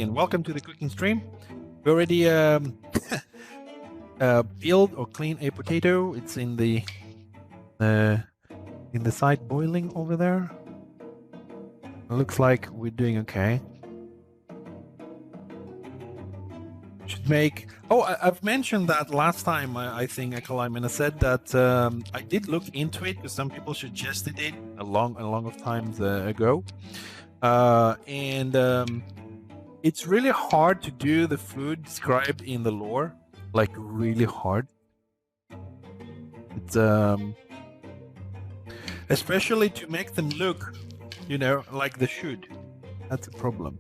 and welcome to the cooking stream. We already peeled or cleaned a potato. It's in the side boiling over there. It looks like we're doing okay. Should make. Oh, I've mentioned that last time. I think Akalim, I said that I did look into it because some people suggested it a long of times ago, and it's really hard to do the food described in the lore, like really hard. It's especially to make them look, you know, like they should. That's a problem.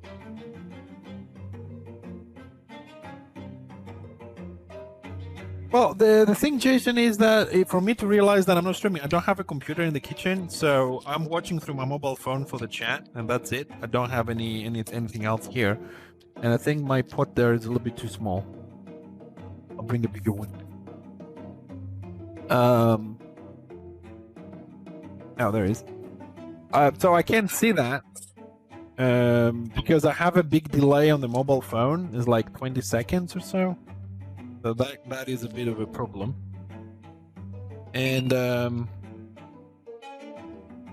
Well, the thing, Jason, is that for me to realize that I'm not streaming, I don't have a computer in the kitchen, so I'm watching through my mobile phone for the chat, and that's it. I don't have anything else here, and I think my pot there is a little bit too small. I'll bring a bigger one. Oh, there is. So I can't see that because I have a big delay on the mobile phone. It's like 20 seconds or so. So that is a bit of a problem. And so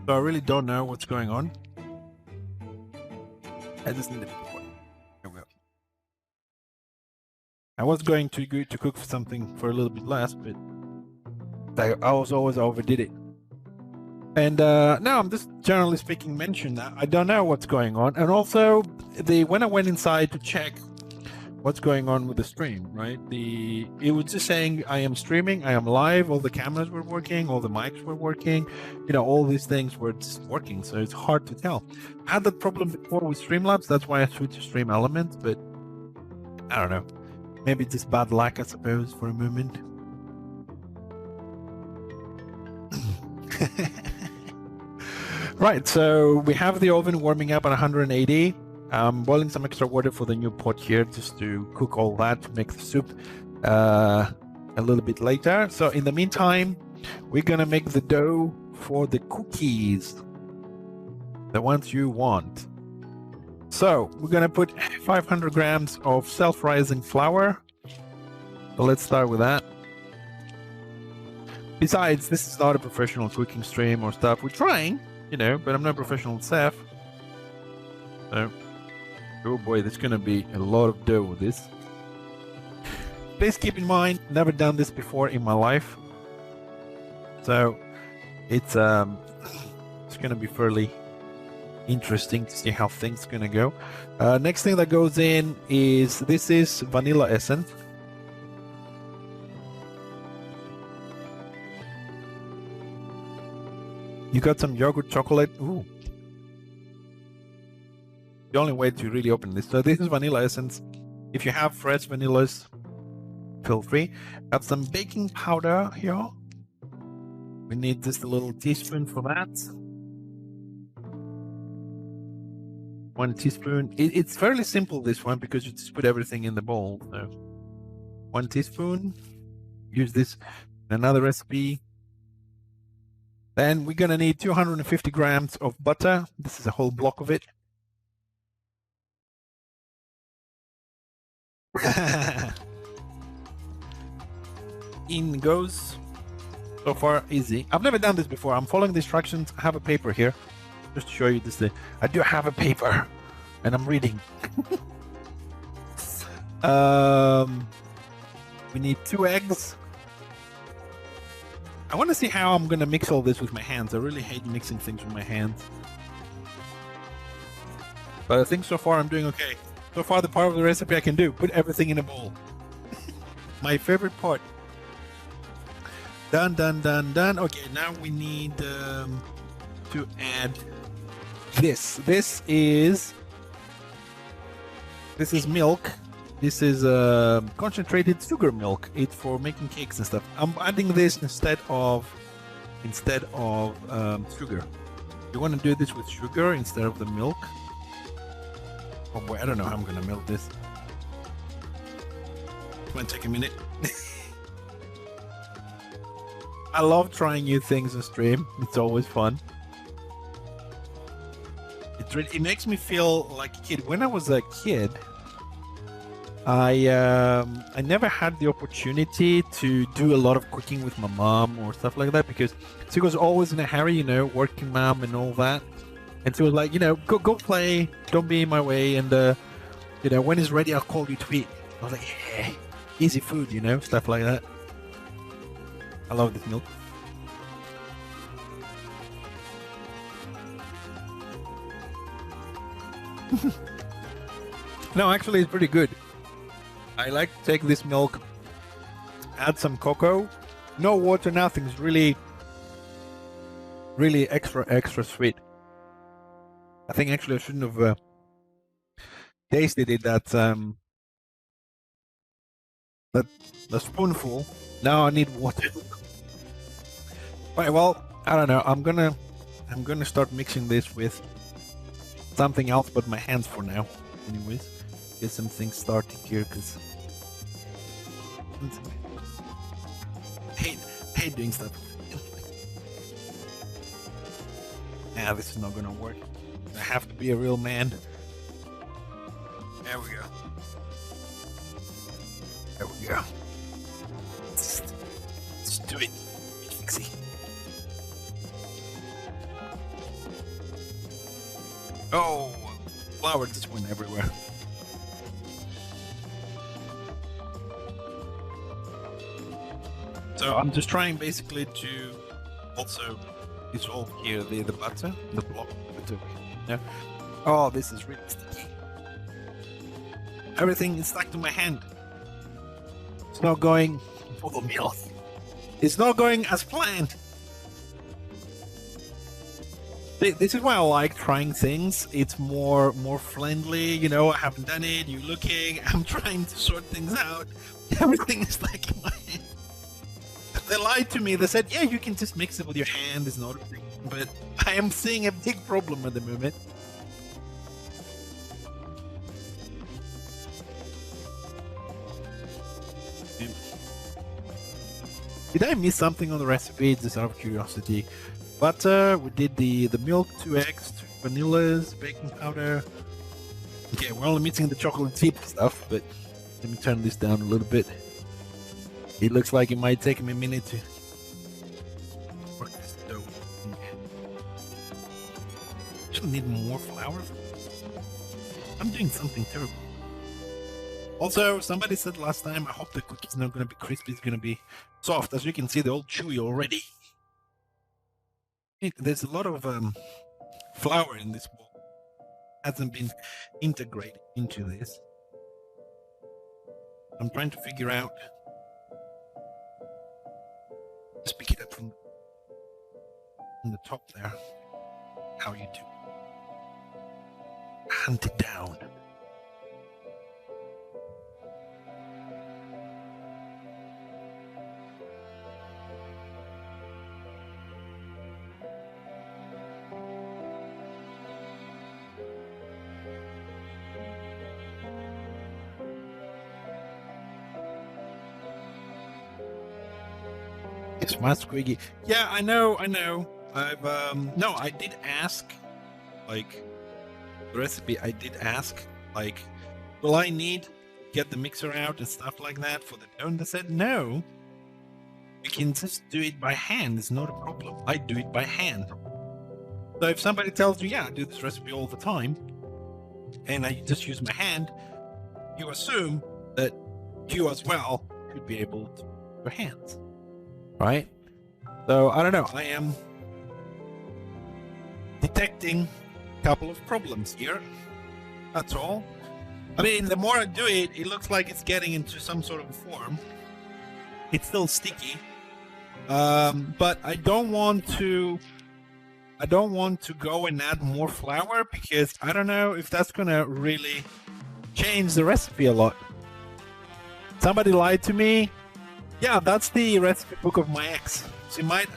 I really don't know what's going on. I just need a bit more. Here we go. I was going to cook something for a little bit less, but I was always overdid it. And now I'm just generally speaking mention that I don't know what's going on. And also when I went inside to check what's going on with the stream, right? It was just saying I am streaming, I am live, all the cameras were working, all the mics were working, you know, all these things were just working, so it's hard to tell. I had that problem before with Streamlabs, that's why I switched to Stream Elements, but I don't know. Maybe just bad luck, I suppose, for a moment. Right, so we have the oven warming up at 180. I'm boiling some extra water for the new pot here just to cook all that to make the soup a little bit later. So in the meantime, we're gonna make the dough for the cookies, the ones you want. So we're gonna put 500 grams of self-rising flour. So let's start with that. Besides, this is not a professional cooking stream or stuff. We're trying, you know, but I'm not a professional chef. So oh boy, there's gonna be a lot of dough with this. Please keep in mind, never done this before in my life, so it's gonna be fairly interesting to see how things are gonna go. Next thing that goes in is Vanilla Essence. You got some yogurt chocolate. Ooh. The only way to really open this. So this is Vanilla Essence. If you have fresh vanillas, feel free. Got some baking powder here. We need just a little teaspoon for that. 1 teaspoon. It's fairly simple, this one, because you just put everything in the bowl. So 1 teaspoon. Use this in another recipe. Then we're gonna need 250 grams of butter. This is a whole block of it. In goes. So far easy. I've never done this before. I'm following the instructions. I have a paper here just to show you this thing. I do have a paper and I'm reading. We need 2 eggs. I want to see how I'm gonna mix all this with my hands. I really hate mixing things with my hands, but I think so far I'm doing okay. So far, the part of the recipe I can do, put everything in a bowl. My favorite part. Done. Okay, now we need to add this. This is milk. This is concentrated sugar milk. It's for making cakes and stuff. I'm adding this instead of sugar. You want to do this with sugar instead of the milk. Oh boy, I don't know how I'm gonna melt this. It might take a minute. I love trying new things on stream. It's always fun. It makes me feel like a kid. When I was a kid, I never had the opportunity to do a lot of cooking with my mom or stuff like that because she was always in a hurry, you know, working mom and all that. And she was like, you know, go play, don't be in my way, and you know, when it's ready, I'll call you to eat. I was like, yeah, easy food, you know, stuff like that. I love this milk. No, actually, it's pretty good. I like to take this milk, add some cocoa, no water, nothing. It's really, really extra sweet. I think actually I shouldn't have tasted it that the spoonful. Now I need water. Right, well, I don't know. I'm gonna start mixing this with something else but my hands for now. Anyways, get some things started here because hate doing stuff. Nah, this is not gonna work. I have to be a real man. There we go. There we go. Let's do it. Fixie. Oh, flour just went everywhere. So I'm just trying basically to also dissolve here the butter, the block butter. Yeah. Oh, this is really sticky. Everything is stuck to my hand. It's not going for the meal. It's not going as planned. This is why I like trying things. It's more friendly, you know. I haven't done it. You're looking. I'm trying to sort things out. Everything is like in my hand. They lied to me. They said, "Yeah, you can just mix it with your hand. It's not a thing." But I am seeing a big problem at the moment. Did I miss something on the recipe? Just out of curiosity. Butter, we did the milk, 2 eggs, 2 vanillas, baking powder. Okay, we're only mixing the chocolate chip stuff, but let me turn this down a little bit. It looks like it might take me a minute to work this dough. Should need more flour. I'm doing something terrible. Also, somebody said last time, I hope the cookie's not going to be crispy, it's going to be soft. As you can see, they're all chewy already. There's a lot of flour in this bowl. Hasn't been integrated into this. I'm trying to figure out. Just pick it up from the top there. How you do. Hunt it down. It's my squiggy. Yeah, I know. I've no, I did ask, like, the recipe. I did ask, like, will I need to get the mixer out and stuff like that for the dough? And they said no. You can just do it by hand. It's not a problem. I do it by hand. So if somebody tells you, yeah, I do this recipe all the time, and I just use my hand, you assume that you as well should be able to use your hands. Right? So, I don't know. I am detecting a couple of problems here. That's all. I mean, the more I do it, it looks like it's getting into some sort of form. It's still sticky. But I don't want to go and add more flour because I don't know if that's going to really change the recipe a lot. Somebody lied to me. Yeah, that's the recipe book of my ex. She might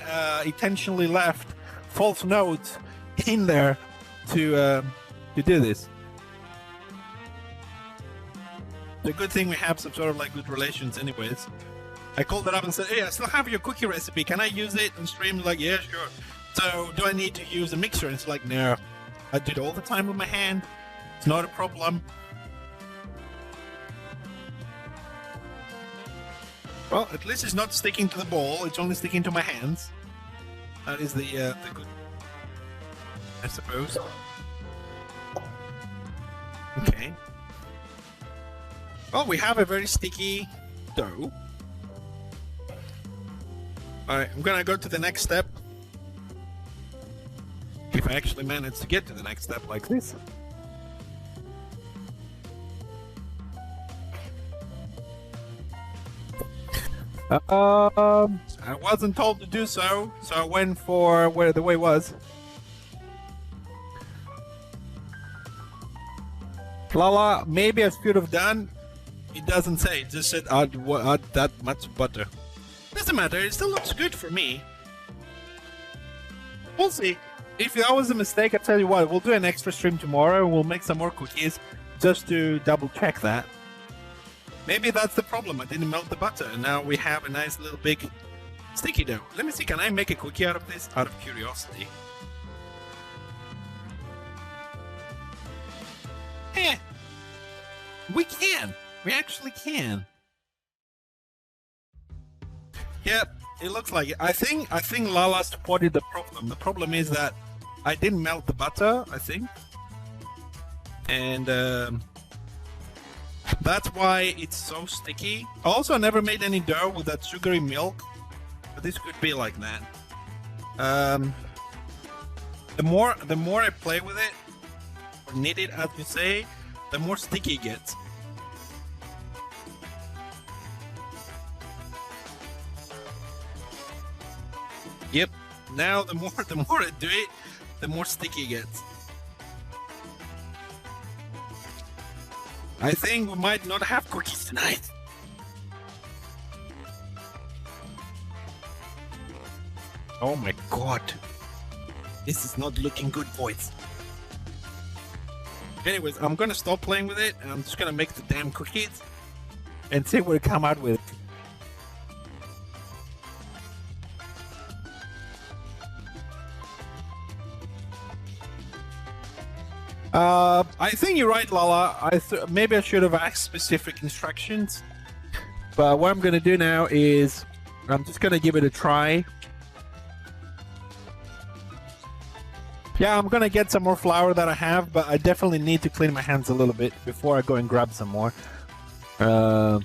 intentionally left false notes in there to do this. The good thing we have some sort of like good relations anyways. I called her up and said, hey, I still have your cookie recipe. Can I use it on stream? Like, yeah, sure. So do I need to use a mixer? And it's like, no. I do it all the time with my hand. It's not a problem. Well, at least it's not sticking to the bowl, it's only sticking to my hands. That is the good, I suppose. Okay. Well, we have a very sticky dough. Alright, I'm gonna go to the next step. If I actually manage to get to the next step like this. I wasn't told to do so, so I went for where the way was. Lala, maybe I should have done. It doesn't say. It just said add that much butter. Doesn't matter. It still looks good for me. We'll see. If that was a mistake, I tell you what, we'll do an extra stream tomorrow. We'll make some more cookies just to double check that. Maybe that's the problem. I didn't melt the butter, and now we have a nice little big sticky dough. Let me see. Can I make a cookie out of this? Out of curiosity. Eh. We can. We actually can. Yep, it looks like it. I think Lala spotted the problem. The problem is that I didn't melt the butter, I think. And that's why it's so sticky. Also, I never made any dough with that sugary milk. But this could be like that. The more I play with it, or knead it as you say, the more sticky it gets. Yep. Now the more I do it, the more sticky it gets. I think we might not have cookies tonight. Oh my god. This is not looking good, boys. Anyways, I'm gonna stop playing with it and I'm just gonna make the damn cookies and see what it come out with. I think you're right, Lala. Maybe I should have asked specific instructions. But what I'm gonna do now is I'm just gonna give it a try. Yeah, I'm gonna get some more flour that I have, but I definitely need to clean my hands a little bit before I go and grab some more. We'll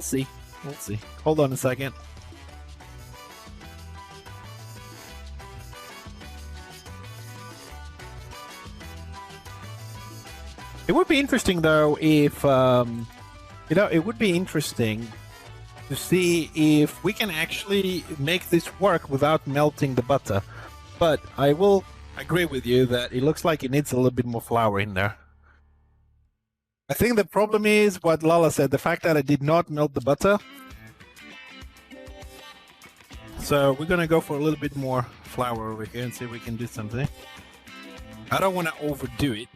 see. We'll see. Hold on a second. It would be interesting, though, if, you know, it would be interesting to see if we can actually make this work without melting the butter. But I will agree with you that it looks like it needs a little bit more flour in there. I think the problem is what Lala said, the fact that I did not melt the butter. So we're gonna go for a little bit more flour over here and see if we can do something. I don't want to overdo it.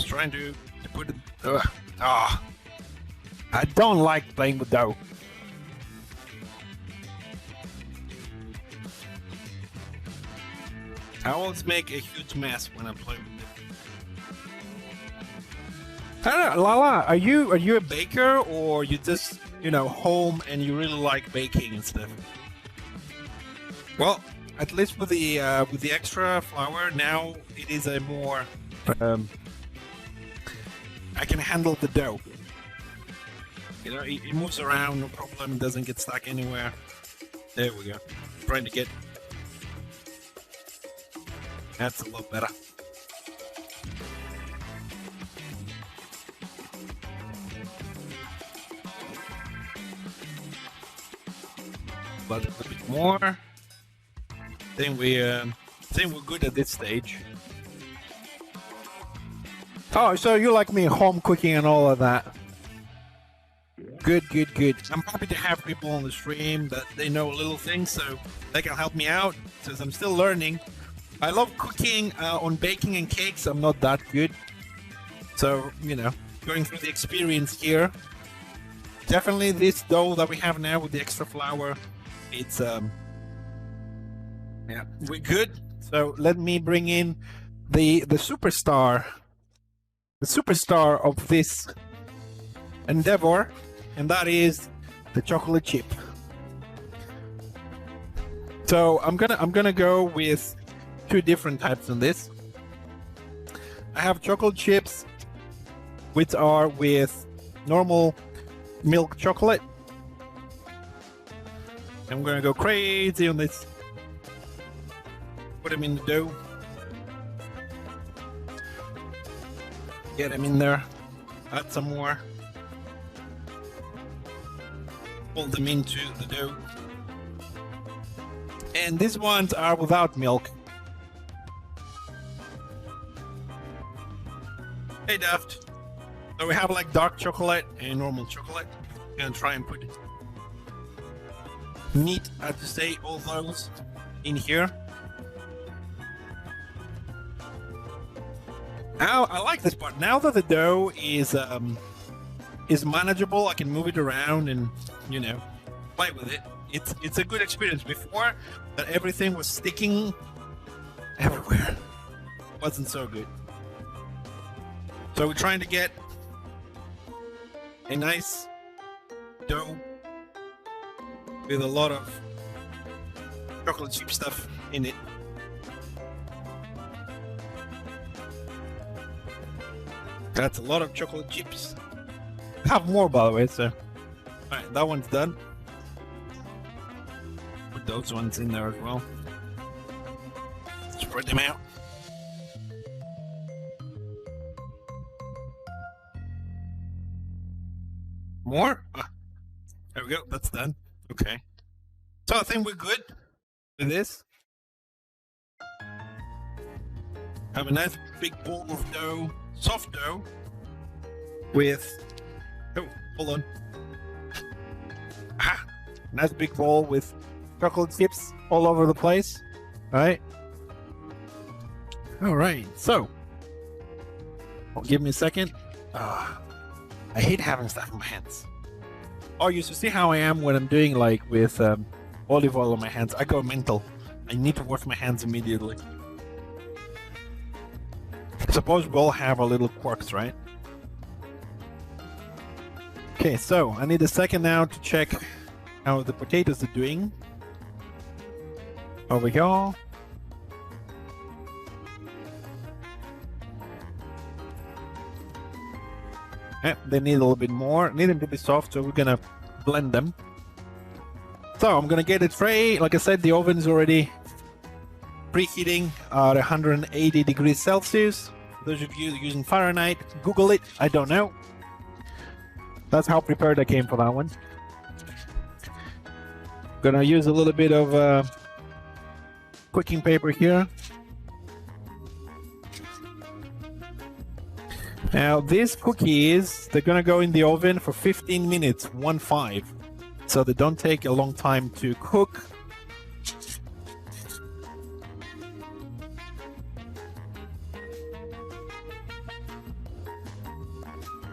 Trying to put it. I don't like playing with dough. I always make a huge mess when I play with it. I don't know, Lala, are you a baker or you just, you know, home and you really like baking and stuff? Well, at least with the extra flour, now it is a more I can handle the dough. You know, it moves around, no problem, doesn't get stuck anywhere. There we go. Trying to get... That's a lot better. But a little bit more. Then we're good at this stage. Oh, so you like me home cooking and all of that? Good, good, good. I'm happy to have people on the stream that they know little things, so they can help me out, since I'm still learning. I love cooking on baking and cakes. I'm not that good. So, you know, going through the experience here. Definitely this dough that we have now with the extra flour, it's, yeah, we're good. So let me bring in the superstar of this endeavor, and that is the chocolate chip. So I'm gonna go with two different types on this. I have chocolate chips, which are with normal milk chocolate. I'm gonna go crazy on this. Put them in the dough. Get them in there. Add some more. Pull them into the dough. And these ones are without milk. Hey Daft. So we have like dark chocolate and normal chocolate. I'm gonna try and put it neat, I have to say, all those in here. Now I like this part. Now that the dough is manageable, I can move it around and, you know, play with it. It's a good experience. Before that, everything was sticking everywhere. Wasn't so good. So we're trying to get a nice dough with a lot of chocolate chip stuff in it. That's a lot of chocolate chips. I have more, by the way, so... Alright, that one's done. Put those ones in there as well. Spread them out. More? There we go, that's done. Okay. So I think we're good with this. Have a nice big ball of dough, soft dough, with... Oh, hold on. Ah, nice big bowl with chocolate chips all over the place. Alright. Alright, so. Oh, give me a second. I hate having stuff in my hands. Oh, you should see how I am when I'm doing like with olive oil on my hands. I go mental. I need to wash my hands immediately. I suppose we all have our little quirks, right? Okay, so I need a second now to check how the potatoes are doing. Over here. Yeah, they need a little bit more. Need them to be soft, so we're gonna blend them. So I'm gonna get a tray. Like I said, the oven is already preheating at 180 degrees Celsius. Those of you using Fahrenheit, Google it. I don't know. That's how prepared I came for that one. Gonna use a little bit of cooking paper here. Now these cookies, they're gonna go in the oven for 15 minutes, 1-5. So they don't take a long time to cook.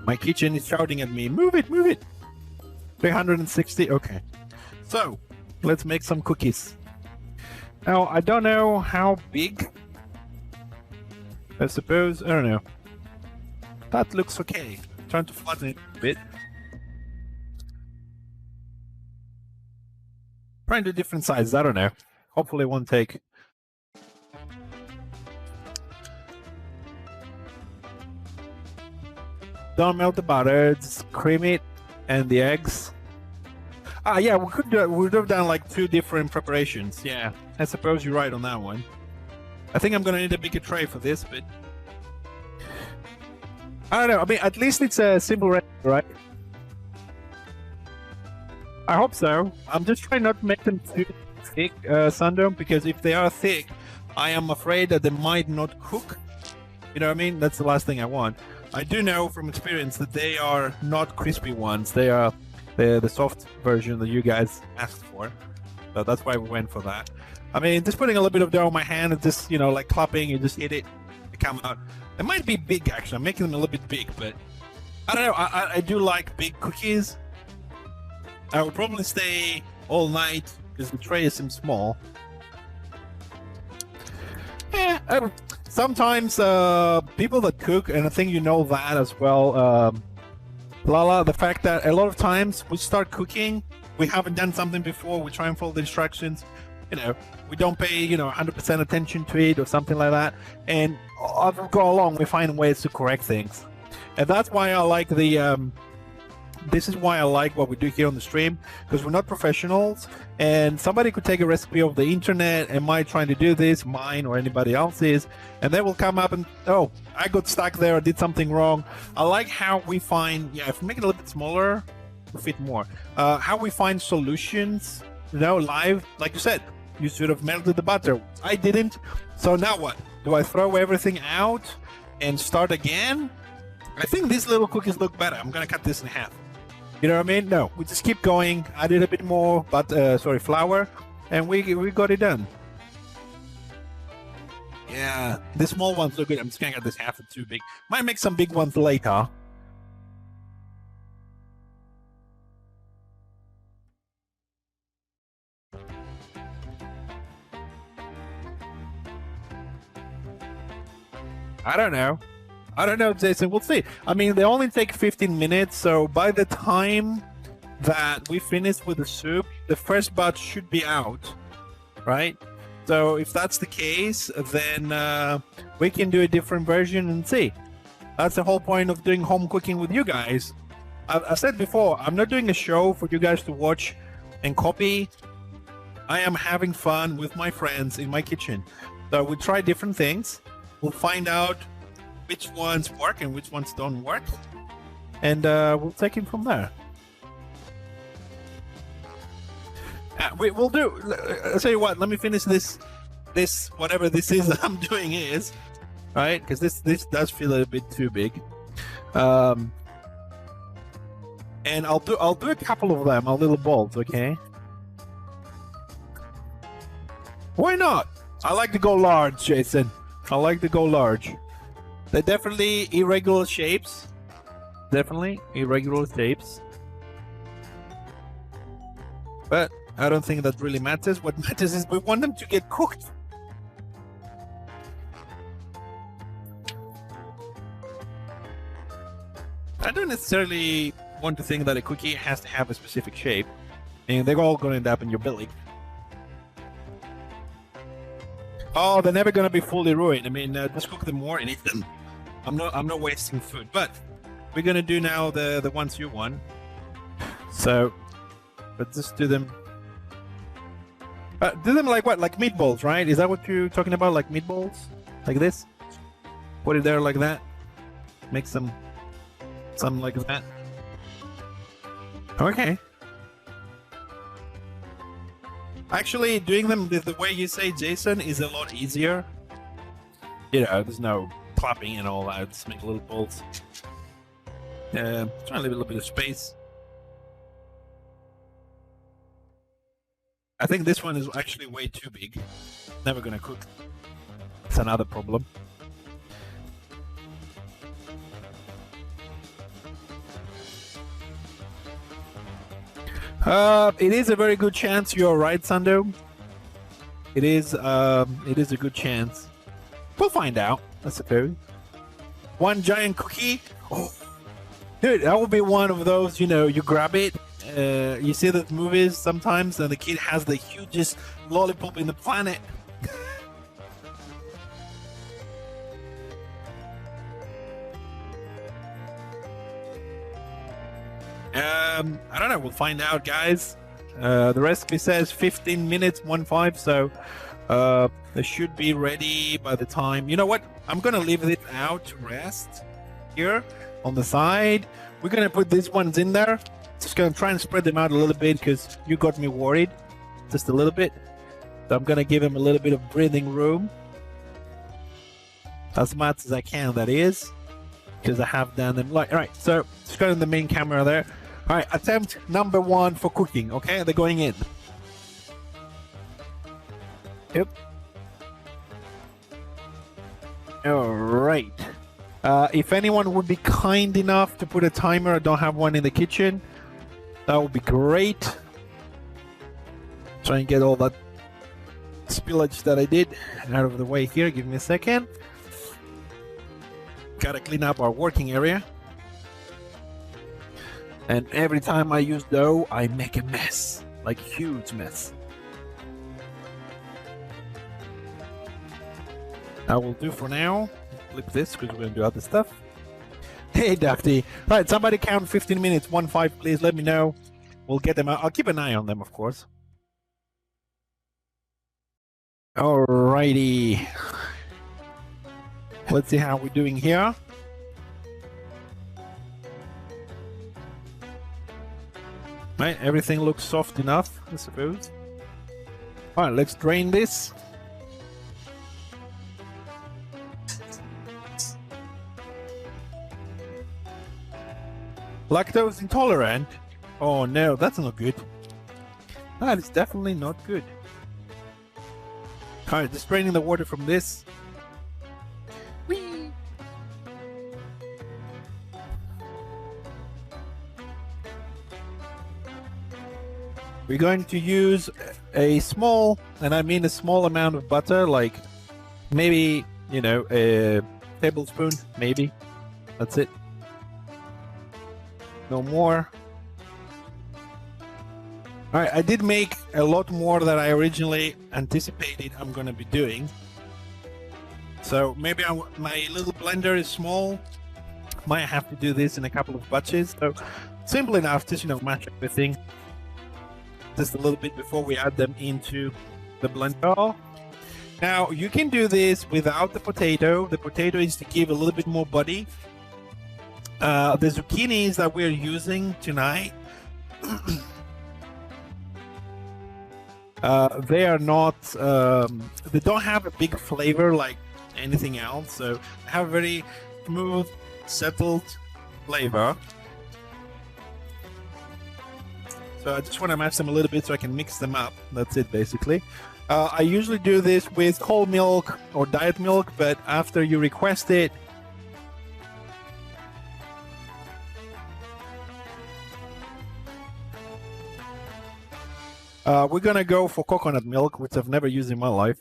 My kitchen is shouting at me, move it, move it. 360, okay. So, let's make some cookies. Now, I don't know how big. I suppose, I don't know. That looks okay. I'm trying to flatten it a bit. Trying to do different sizes, I don't know. Hopefully it won't take. Don't melt the butter, just cream it and the eggs. Ah, yeah, we could have done like two different preparations. Yeah, I suppose you're right on that one. I think I'm gonna need a bigger tray for this, but I don't know. I mean, at least it's a simple recipe, right? I hope so. I'm just trying not to make them too thick, Sando, because if they are thick, I am afraid that they might not cook. You know what I mean? That's the last thing I want. I do know from experience that they are not crispy ones. They are the soft version that you guys asked for. So that's why we went for that. I mean, just putting a little bit of dough in my hand and just, you know, like clapping, you just eat it, they come out. It might be big, actually. I'm making them a little bit big, but I don't know. I do like big cookies. I will probably stay all night because the tray seems small. Yeah, sometimes people that cook, and I think you know that as well, Lala, the fact that a lot of times we start cooking, we haven't done something before, we try and follow the instructions, you know, we don't pay, you know, 100% attention to it or something like that, and as we go along, we find ways to correct things. And that's why I like the this is why I like what we do here on the stream, because we're not professionals, and somebody could take a recipe off the internet and might trying to do this, mine or anybody else's, and they will come up and, oh, I got stuck there, I did something wrong. I like how we find, yeah, if we make it a little bit smaller, we'll fit more. How we find solutions, you know, live. Like you said, you should have melted the butter. I didn't. So now what? Do I throw everything out and start again? I think these little cookies look better. I'm gonna cut this in half. You know what I mean? No, we just keep going. Added a bit more, but flour, and we got it done. Yeah, the small ones look good. I'm just gonna get this half and too big. Might make some big ones later. I don't know, Jason. We'll see. I mean, they only take 15 minutes, so by the time that we finish with the soup, the first batch should be out, right? So if that's the case, then we can do a different version and see. That's the whole point of doing home cooking with you guys. I said before, I'm not doing a show for you guys to watch and copy. I am having fun with my friends in my kitchen. So we try different things. We'll find out which ones work and which ones don't work, and we'll take it from there. We'll do. I'll tell you what. Let me finish this whatever this is that I'm doing is, right? Because this does feel a bit too big. And I'll do a couple of them, a little balls, okay? Why not? I like to go large, Jason. I like to go large. They're definitely irregular shapes. Definitely irregular shapes. But I don't think that really matters. What matters is we want them to get cooked. I don't necessarily want to think that a cookie has to have a specific shape, and they're all going to end up in your belly. Oh, they're never going to be fully ruined. I mean, just cook them more and eat them. I'm not wasting food. But we're going to do now the ones you want. So, but just do them. Do them like what? Like meatballs, right? Is that what you're talking about? Like meatballs? Like this? Put it there like that. Make some like that. Okay. Actually, doing them the way you say, Jason, is a lot easier. You know, there's no clapping and all that. Just make little balls. Try and leave a little bit of space. I think this one is actually way too big. Never gonna cook. It's another problem. It is a very good chance you're right, Sando. It is a good chance. We'll find out, I suppose. One giant cookie. Oh, dude, that would be one of those, you know, you grab it. You see the movies sometimes, and the kid has the hugest lollipop in the planet. I don't know. We'll find out, guys. The recipe says 15 minutes, 1.5, so they should be ready by the time. You know what? I'm gonna leave it out to rest here on the side. We're gonna put these ones in there. Just gonna try and spread them out a little bit because you got me worried, just a little bit. So I'm gonna give them a little bit of breathing room, as much as I can. That is, because I have done them like. All right, so just go to the main camera there. All right, attempt number 1 for cooking. Okay, they're going in. Yep. All right. If anyone would be kind enough to put a timer, I don't have one in the kitchen. That would be great. Try and get all that spillage that I did out of the way here. Give me a second. Gotta clean up our working area. And every time I use dough, I make a mess. Like a huge mess. I will do for now. Flip this because we're going to do other stuff. Hey, Dafty. Right, somebody count 15 minutes. 1-5, please. Let me know. We'll get them out. I'll keep an eye on them, of course. Alrighty. Let's see how we're doing here. Right, everything looks soft enough, I suppose. Alright, let's drain this. Lactose intolerant? Oh no, that's not good. That is definitely not good. Alright, just draining the water from this. Whee! We're going to use a small, and I mean a small amount of butter, like maybe, you know, a tablespoon, maybe. That's it. No more. All right, I did make a lot more than I originally anticipated I'm going to be doing. So maybe my little blender is small. Might have to do this in a couple of batches. So simple enough, just, you know, match everything just a little bit before we add them into the blender. Now you can do this without the potato. The potato is to give a little bit more body. The zucchinis that we're using tonight, they are not, they don't have a big flavor like anything else, so they have a very smooth, settled flavor. So I just want to mash them a little bit so I can mix them up. That's it, basically. I usually do this with whole milk or diet milk, but after you request it, we're gonna go for coconut milk, which I've never used in my life.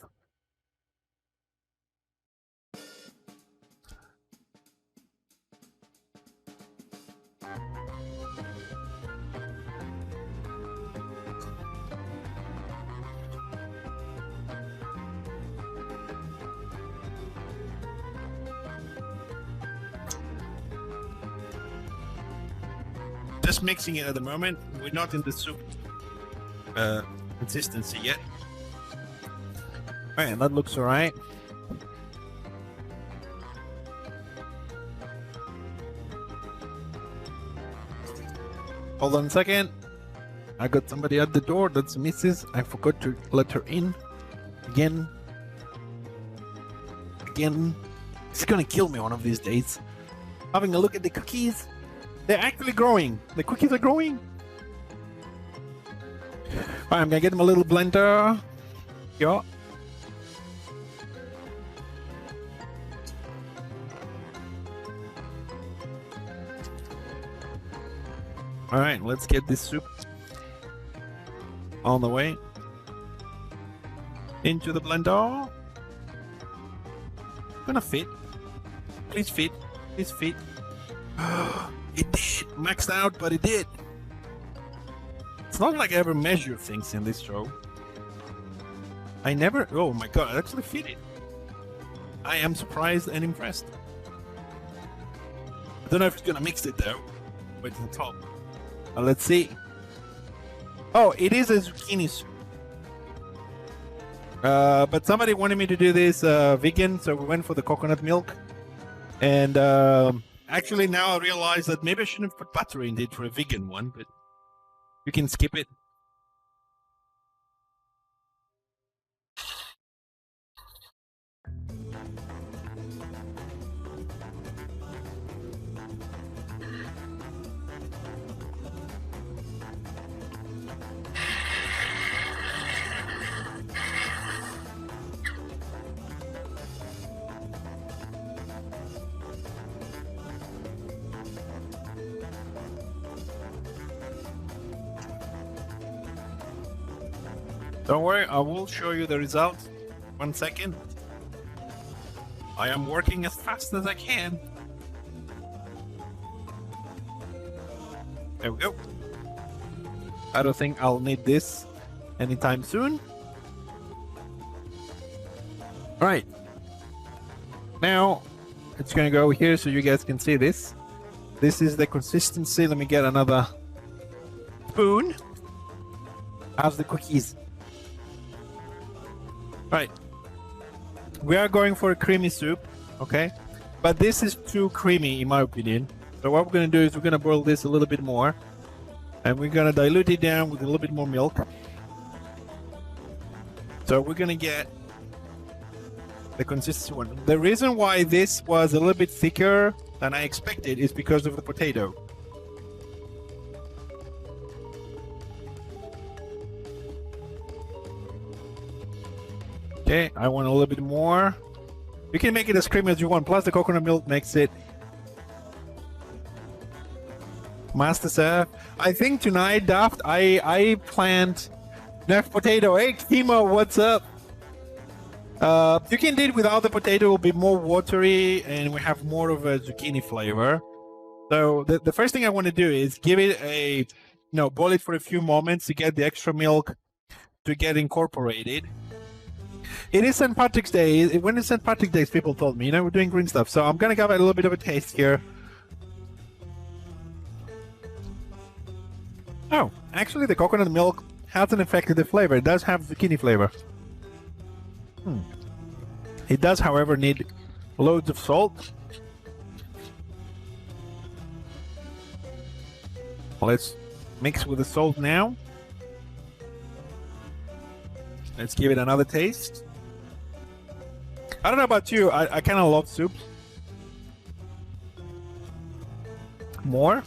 Just mixing it at the moment. We're not in the soup consistency yet. Alright, that looks alright. Hold on a second. I got somebody at the door. That's Mrs. I forgot to let her in. Again. She's gonna kill me one of these days. Having a look at the cookies. They're actually growing. The cookies are growing. Alright, I'm gonna get them a little blender. Yeah. Alright, let's get this soup on the way. Into the blender. Gonna fit. Please fit. Please fit. It did. Maxed out, but it did. It's not like I ever measure things in this show. I never... Oh my god, I actually fit it. I am surprised and impressed. I don't know if it's gonna mix it though. Wait to the top. Let's see. Oh, it is a zucchini soup. But somebody wanted me to do this vegan, so we went for the coconut milk. And actually now I realize that maybe I shouldn't have put butter in it for a vegan one, but you can skip it. Don't worry, I will show you the results. 1 second. I am working as fast as I can. There we go. I don't think I'll need this anytime soon. All right. Now it's gonna go here so you guys can see this. This is the consistency. Let me get another spoon. How's the cookies? Right. We are going for a creamy soup, okay? But this is too creamy in my opinion. So what we're gonna do is we're gonna boil this a little bit more. And we're gonna dilute it down with a little bit more milk. So we're gonna get the consistency one. The reason why this was a little bit thicker than I expected is because of the potato. Okay, I want a little bit more. You can make it as creamy as you want, plus the coconut milk makes it master serve. I think tonight, Daft, I planned enough potato. Hey, Kimo, what's up? You can do it without the potato, it will be more watery and we have more of a zucchini flavor. So the first thing I want to do is give it a, boil it for a few moments to get the extra milk to get incorporated. It is St. Patrick's Day. When is St. Patrick's Day, people told me, we're doing green stuff. So I'm going to give it a little bit of a taste here. Oh, actually the coconut milk hasn't affected the flavor. It does have zucchini flavor. It does, however, need loads of salt. Let's mix with the salt now. Let's give it another taste. I don't know about you, I kind of love soup. More.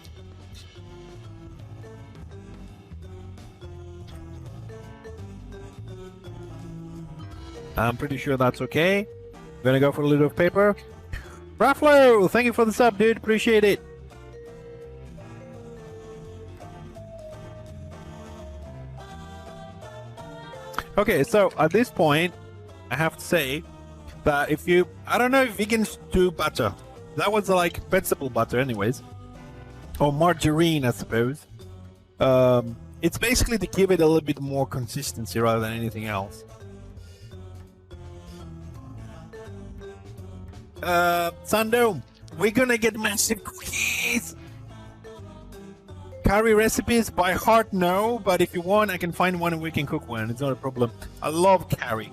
I'm pretty sure that's okay. I'm gonna go for a little of pepper. Rafflo, thank you for the sub, dude. Appreciate it. Okay, so at this point, I have to say that I don't know if vegans do butter. That was like vegetable butter anyways. Or margarine, I suppose. It's basically to give it a little bit more consistency rather than anything else. Sando, we're gonna get massive cookies. Curry recipes by heart, no, but if you want, I can find one and we can cook one. It's not a problem. I love curry.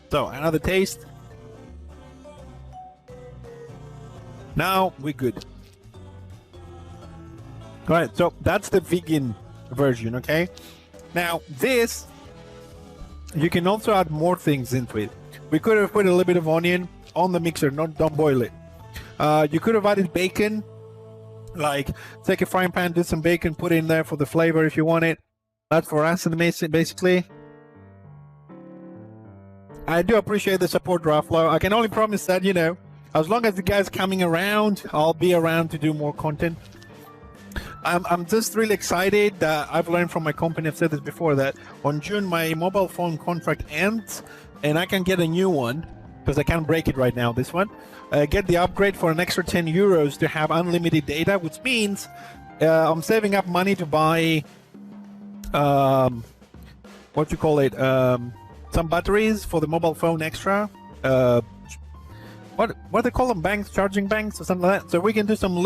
So, another taste. Now we're good. Alright, so that's the vegan version, okay? Now, this, you can also add more things into it. We could have put a little bit of onion on the mixer, don't boil it. You could have added bacon, like take a frying pan, do some bacon, put it in there for the flavor if you want it. That's for us, basically. I do appreciate the support, Rafflo. I can only promise that, as long as the guy's coming around, I'll be around to do more content. I'm just really excited that I've learned from my company, I've said this before, that on June my mobile phone contract ends and I can get a new one because I can't break it right now, this one. Get the upgrade for an extra 10 euros to have unlimited data, which means I'm saving up money to buy some batteries for the mobile phone extra. What do they call them? Banks, charging banks or something like that. So we can do some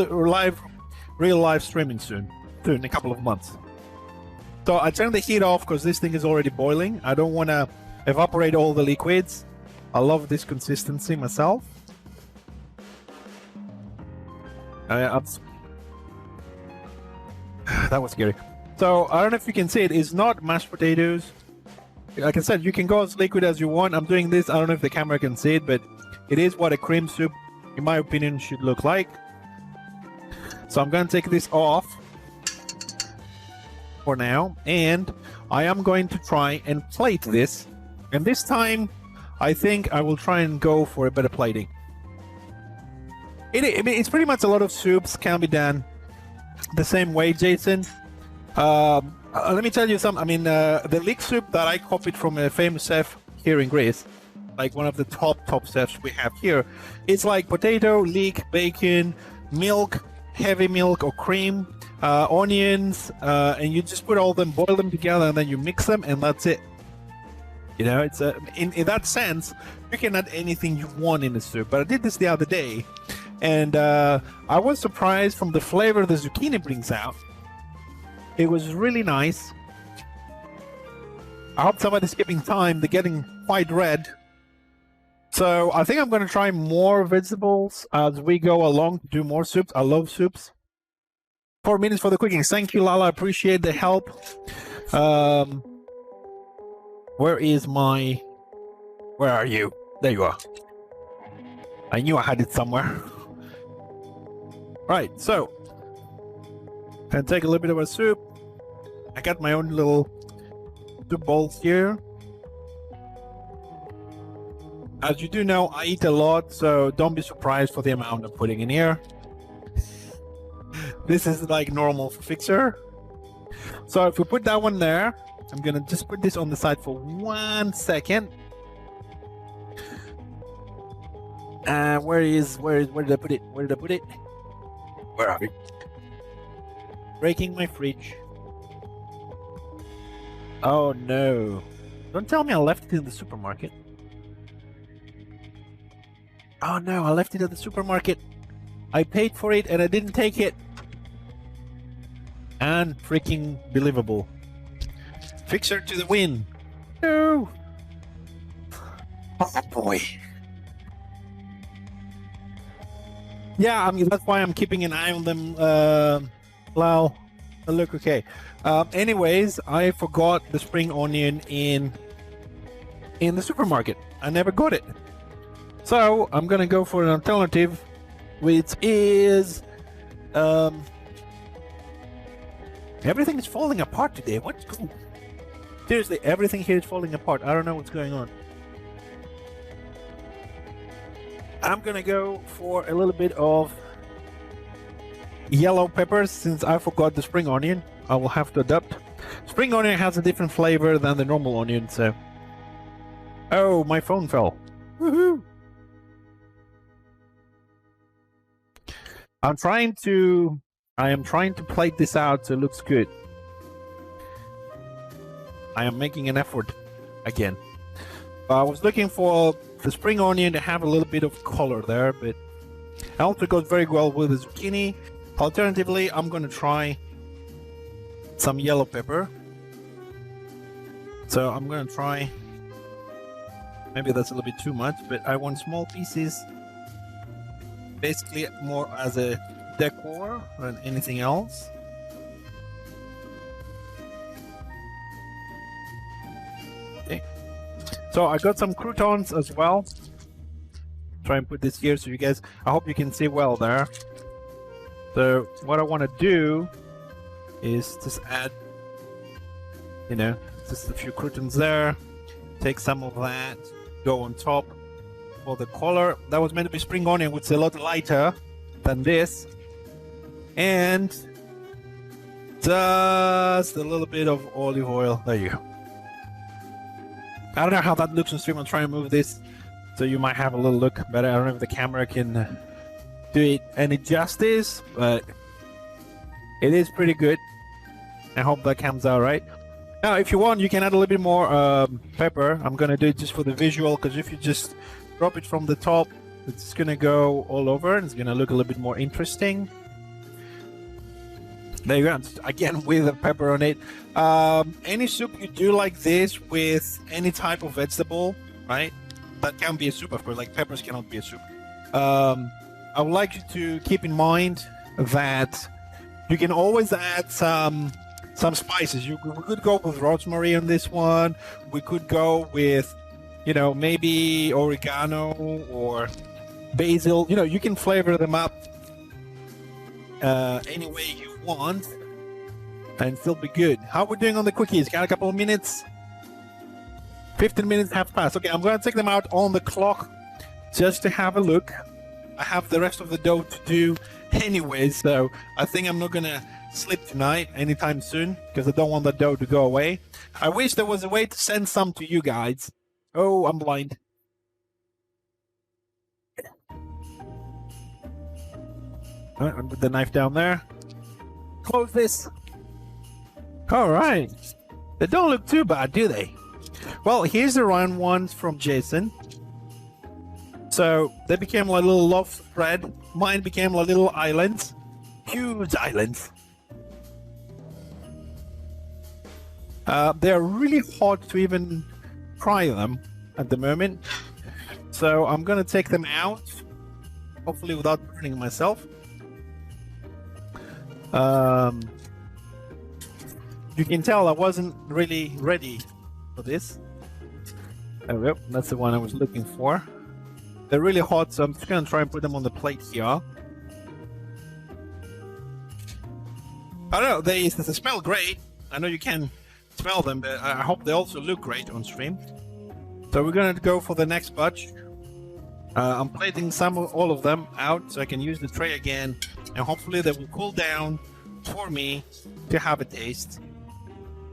real live streaming soon, in a couple of months. So I turn the heat off because this thing is already boiling. I don't want to evaporate all the liquids. I love this consistency myself. That was scary. So I don't know if you can see it. It's not mashed potatoes. Like I said, you can go as liquid as you want. I'm doing this. I don't know if the camera can see it, but it is what a cream soup, in my opinion, should look like. So I'm going to take this off for now, and I am going to try and plate this. And this time, I think I will try and go for a better plating. It's pretty much a lot of soups can be done the same way, Jason. I Let me tell you something. I mean, the leek soup that I copied from a famous chef here in Greece, like one of the top chefs we have here, it's like potato, leek, bacon, milk, heavy milk or cream, onions, and you just put all them, boil them together, and then you mix them, and that's it. You know, it's in that sense, you can add anything you want in the soup. But I did this the other day, and I was surprised from the flavor the zucchini brings out. It was really nice. I hope somebody's skipping time. They're getting quite red. So I think I'm going to try more vegetables as we go along to do more soups. I love soups. 4 minutes for the cooking. Thank you, Lala. I appreciate the help. Where is my... Where are you? There you are. I knew I had it somewhere. Right, so... Gonna take a little bit of a soup. I got my own little soup bowls here. As you do know, I eat a lot, so don't be surprised for the amount I'm putting in here. This is like normal for Fixer. So if we put that one there, I'm gonna just put this on the side for 1 second. Where did I put it? Where did I put it? Where are we? Breaking my fridge. Oh no. Don't tell me I left it in the supermarket. Oh no, I left it at the supermarket. I paid for it and I didn't take it. And freaking believable. Fixer to the win. No. Oh boy. Yeah, I mean, that's why I'm keeping an eye on them. Wow. Look, okay. Anyways, I forgot the spring onion in the supermarket. I never got it. So I'm gonna go for an alternative, which is everything is falling apart today. What's going on? Seriously, everything here is falling apart. I don't know what's going on. I'm gonna go for a little bit of yellow peppers since I forgot the spring onion. I will have to adapt. Spring onion has a different flavor than the normal onion, so... Oh, my phone fell. Woohoo! I am trying to plate this out so it looks good. I am making an effort again. I was looking for the spring onion to have a little bit of color there, but it also goes very well with the zucchini. Alternatively, I'm going to try some yellow pepper. So I'm going to try, maybe that's a little bit too much, but I want small pieces, basically more as a decor than anything else. Okay. So I got some croutons as well. Try and put this here so you guys, I hope you can see well there. So what I want to do is just add, you know, just a few croutons there. Take some of that, go on top for the color. That was meant to be spring onion, which is a lot lighter than this. And just a little bit of olive oil. There you go. I don't know how that looks on stream. I'll try and move this so you might have a little look better. I don't know if the camera can do it any justice, but it is pretty good. I hope that comes out right. Now, if you want, you can add a little bit more pepper. I'm gonna do it just for the visual, because if you just drop it from the top, it's gonna go all over and it's gonna look a little bit more interesting. There you go, again with the pepper on it. Any soup you do like this with any type of vegetable, right? That can be a soup, of course, like peppers cannot be a soup. I would like you to keep in mind that you can always add some spices. We could go with rosemary on this one. We could go with, you know, maybe oregano or basil. You know, you can flavor them up any way you want and still be good. How are we doing on the cookies? Got a couple of minutes? 15 minutes have passed. Okay, I'm going to take them out on the clock just to have a look. I have the rest of the dough to do. anyway, so I think I'm not gonna sleep tonight anytime soon because I don't want the dough to go away. I wish there was a way to send some to you guys. Oh, I'm blind. All right, I'll put the knife down there. Close this. All right. They don't look too bad, do they? Well, here's the round ones from Jason. So they became like little loaf spread. Mine became like little islands. Huge islands. They're really hard to even try them at the moment. So I'm going to take them out. Hopefully without burning myself. You can tell I wasn't really ready for this. There we go. That's the one I was looking for. They're really hot, so I'm just going to try and put them on the plate here. I don't know, they smell great. I know you can smell them, but I hope they also look great on stream. So we're going to go for the next batch. I'm plating all of them out so I can use the tray again, and hopefully they will cool down for me to have a taste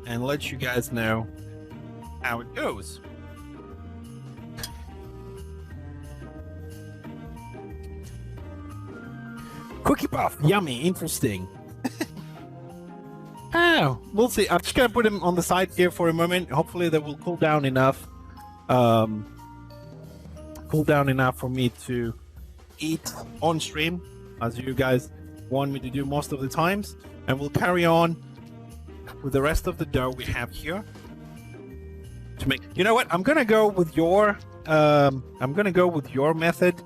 and let you guys know how it goes. Cookie puff, yummy, interesting. Oh, we'll see. I'm just gonna put them on the side here for a moment. Hopefully they will cool down enough. Cool down enough for me to eat on stream, as you guys want me to do most of the times. And we'll carry on with the rest of the dough we have here. To make, you know what? I'm gonna go with your method,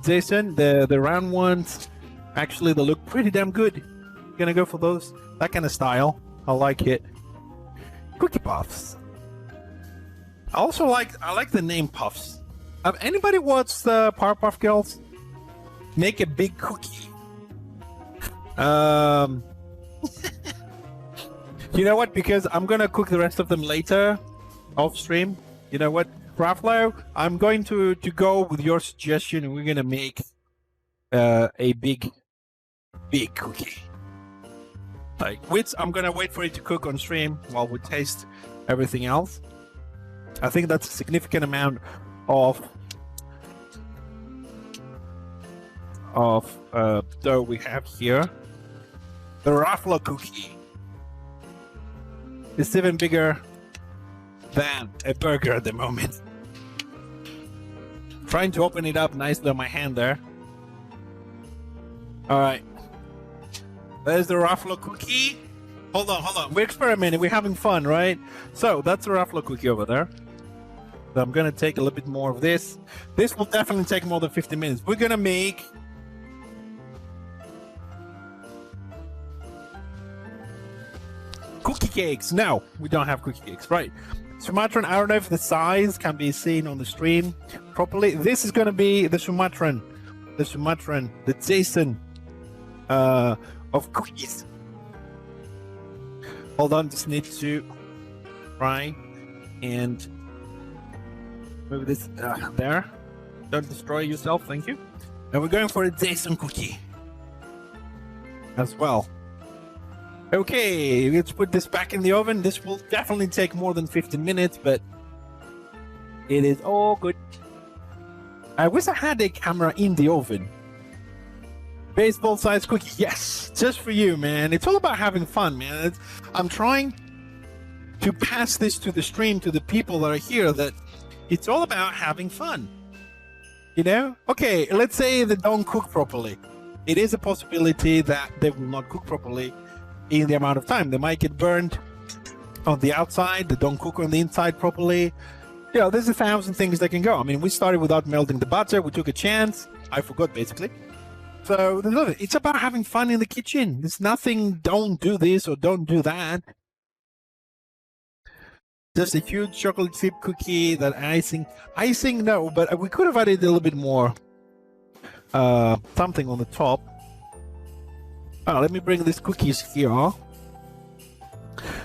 Jason. The round ones. Actually, they look pretty damn good. Gonna go for those, that kind of style. I like it. Cookie puffs. I like the name puffs. Anybody watched the Powerpuff Girls? Make a big cookie. You know what? Because I'm gonna cook the rest of them later, off stream. You know what, Raflo? I'm going to go with your suggestion, and we're gonna make a big cookie. Like, which I'm gonna wait for it to cook on stream while we taste everything else. I think that's a significant amount of dough we have here. The Raflo cookie is even bigger than a burger at the moment. Trying to open it up nicely on my hand there. All right. There's the Raflo cookie. Hold on. We're experimenting. We're having fun, right? So that's the Raflo cookie over there. So I'm gonna take a little bit more of this. This will definitely take more than 50 minutes. We're gonna make cookie cakes. No, we don't have cookie cakes, right? Sumatran, I don't know if the size can be seen on the stream properly. This is gonna be the Sumatran, the Jason of cookies. Hold on, just need to try and move this there. Don't destroy yourself, thank you. And we're going for a Jason cookie as well. Okay, let's put this back in the oven. This will definitely take more than 15 minutes, but it is all good. I wish I had a camera in the oven. Baseball size cookie, yes, just for you, man. It's all about having fun, man. I'm trying to pass this to the stream, to the people that are here, that it's all about having fun. You know? Okay, let's say they don't cook properly. It is a possibility that they will not cook properly in the amount of time. They might get burned on the outside, they don't cook on the inside properly. You know, there's 1,000 things that can go. I mean, we started without melting the butter, we took a chance. I forgot, basically. So, it's about having fun in the kitchen. There's nothing, don't do this or don't do that. Just a huge chocolate chip cookie, that icing, no, but we could have added a little bit more something on the top. Let me bring these cookies here. All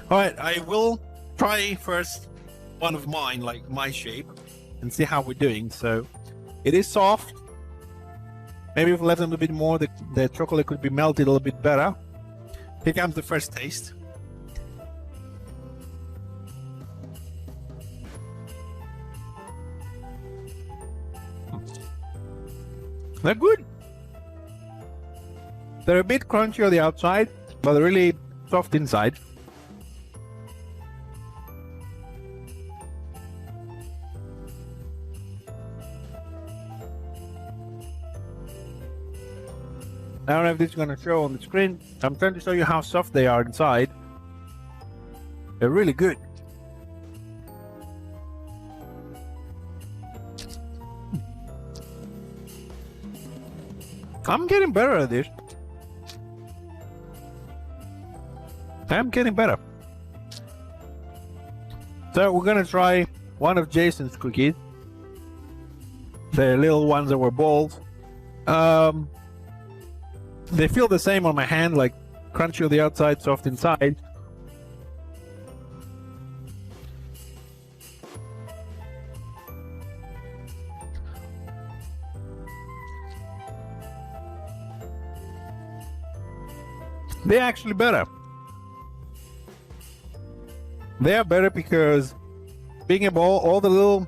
right, I will try first one of mine, like my shape, and see how we're doing. So it is soft. Maybe if we left them a little bit more, the chocolate could be melted a little bit better. Here comes the first taste. They're good. They're a bit crunchy on the outside, but they're really soft inside. I don't know if this is going to show on the screen. I'm trying to show you how soft they are inside. They're really good. I'm getting better at this. I'm getting better. So we're going to try one of Jason's cookies. The little ones that were balls. They feel the same on my hand, like crunchy on the outside, soft inside. They're actually better. They are better because being a ball, all the little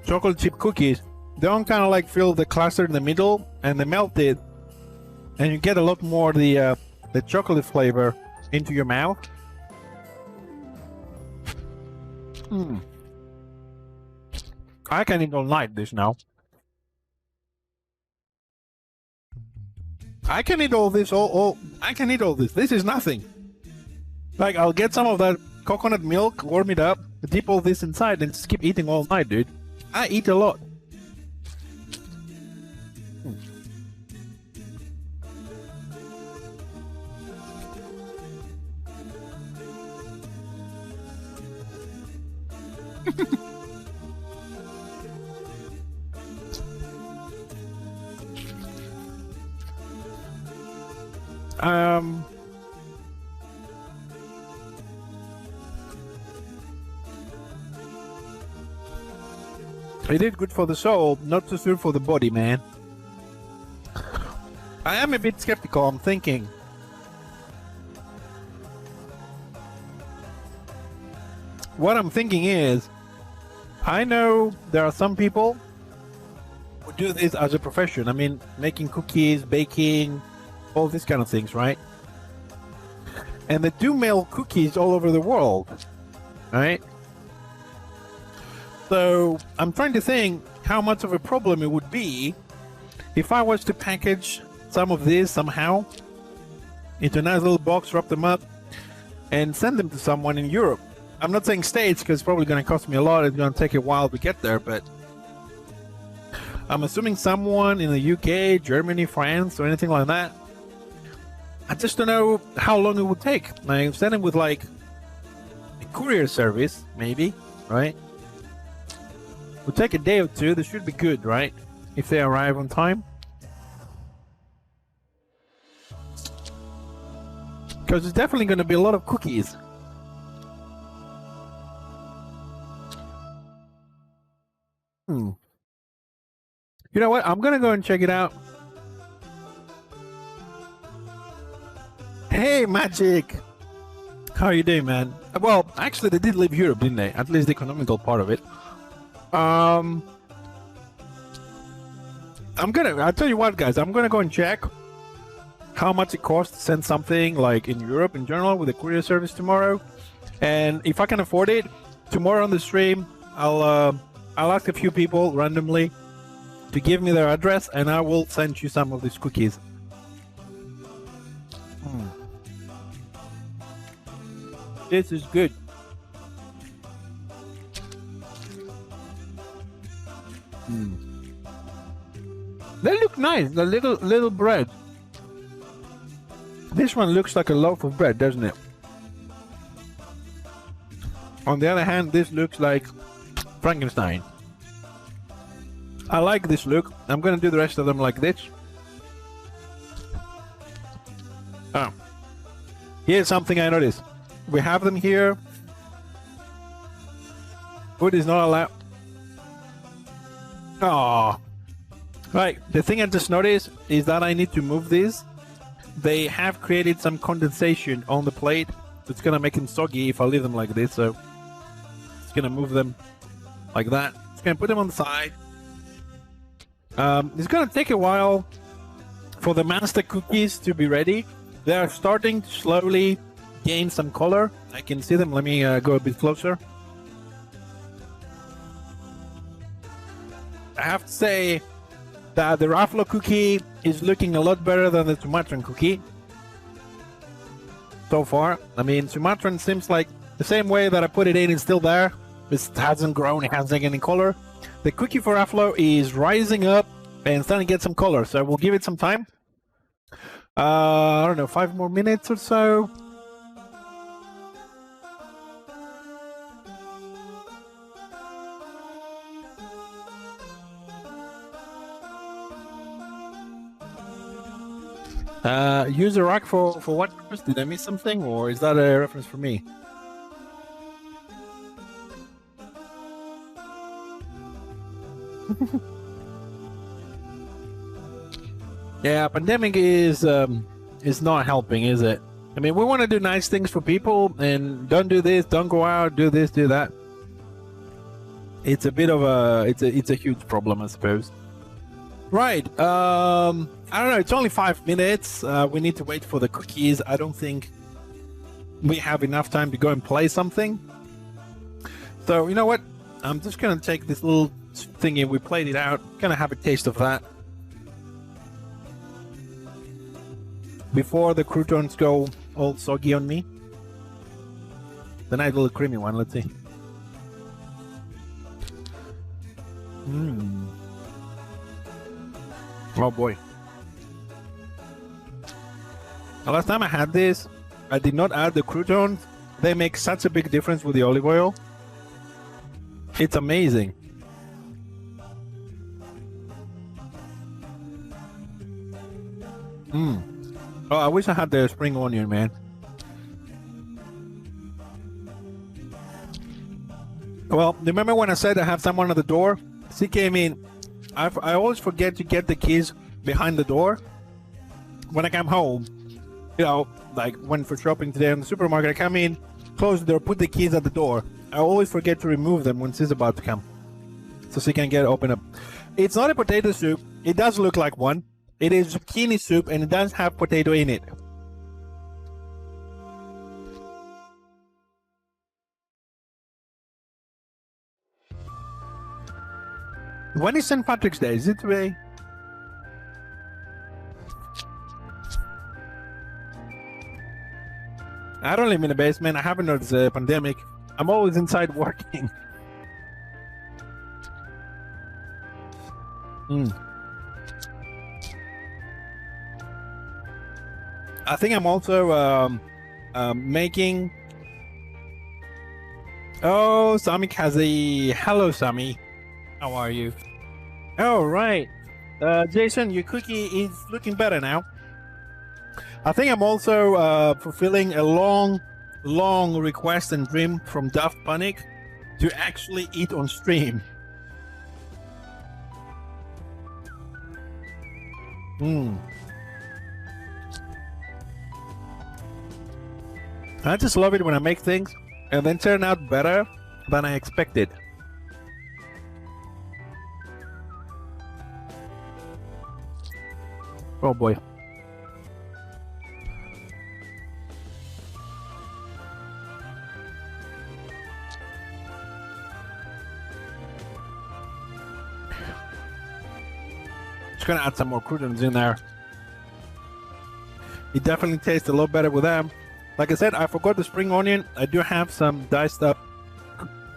chocolate chip cookies, they don't kind of like feel the cluster in the middle, and they melt it. And you get a lot more the chocolate flavor into your mouth. I can eat all night this now. I can eat all this. I can eat all this. This is nothing. Like, I'll get some of that coconut milk, warm it up, dip all this inside, and just keep eating all night, dude. I eat a lot. It is good for the soul, not so good for the body, man. I am a bit skeptical. I'm thinking, what I'm thinking is, I know there are some people who do this as a profession. I mean, making cookies, baking, all these kind of things, right? And they do mail cookies all over the world, right? So I'm trying to think how much of a problem it would be if I was to package some of these somehow into a nice little box, wrap them up, and send them to someone in Europe. I'm not saying States, because it's probably going to cost me a lot. It's going to take a while to get there, but I'm assuming someone in the UK, Germany, France, or anything like that. I just don't know how long it would take. I send them with like a courier service, maybe, right? It would take a day or two. They should be good, right? If they arrive on time. Because there's definitely going to be a lot of cookies. You know what? I'm going to go and check it out. Hey, Magic! How are you doing, man? Well, actually, they did leave Europe, didn't they? At least the economical part of it. I'll tell you what, guys, I'm gonna go and check how much it costs to send something like in Europe in general with a courier service tomorrow. And if I can afford it, tomorrow on the stream, I'll ask a few people randomly to give me their address, and I will send you some of these cookies. This is good. They look nice, the little bread. This one looks like a loaf of bread, doesn't it? On the other hand, this looks like Frankenstein. I like this look. I'm gonna do the rest of them like this. Oh, here's something I noticed. We have them here. Food is not allowed. Oh, Right, the thing I just noticed is that I need to move these. They have created some condensation on the plate. It's gonna make them soggy if I leave them like this, so it's gonna move them like that. It's gonna put them on the side. It's gonna take a while for the master cookies to be ready. They are starting to slowly gain some color. I can see them. Let me go a bit closer. I have to say that the Ruffalo cookie is looking a lot better than the Sumatran cookie so far. I mean, Sumatran seems like the same way that I put it in is still there. It hasn't grown, it hasn't any color. The cookie for Ruffalo is rising up and starting to get some color, so we'll give it some time. I don't know, 5 more minutes or so. Use a rock for what purpose? Did I miss something, or is that a reference for me? Yeah, pandemic is not helping, is it? I mean, we want to do nice things for people, and don't do this, don't go out, do this, do that. It's a bit of a it's a huge problem, I suppose. Right. I don't know. It's only 5 minutes. We need to wait for the cookies. I don't think we have enough time to go and play something. So you know what? I'm just gonna take this little thingy. We played it out. Gonna have a taste of that before the croutons go all soggy on me. The nice little creamy one. Let's see. Oh boy. The last time I had this, I did not add the croutons. They make such a big difference with the olive oil. It's amazing. Oh, I wish I had the spring onion, man. Well, remember when I said I have someone at the door? She came in. I always forget to get the keys behind the door. When I come home, you know, like went for shopping today in the supermarket, I come in, close the door, put the keys at the door. I always forget to remove them when she's about to come, so she can get open up. It's not a potato soup. It does look like one. It is zucchini soup, and it does have potato in it. When is St. Patrick's Day? Is it today? I don't live in a basement. I haven't noticed a pandemic. I'm always inside working. I think I'm also making... Oh, Sami Kazi. Hello, Sami. How are you? Oh, right. Jason, your cookie is looking better now. I think I'm also fulfilling a long request and dream from Daft Panic to actually eat on stream. I just love it when I make things and then turn out better than I expected. Oh boy. Just gonna add some more croutons in there. It definitely tastes a lot better with them. Like I said, I forgot the spring onion. I do have some diced up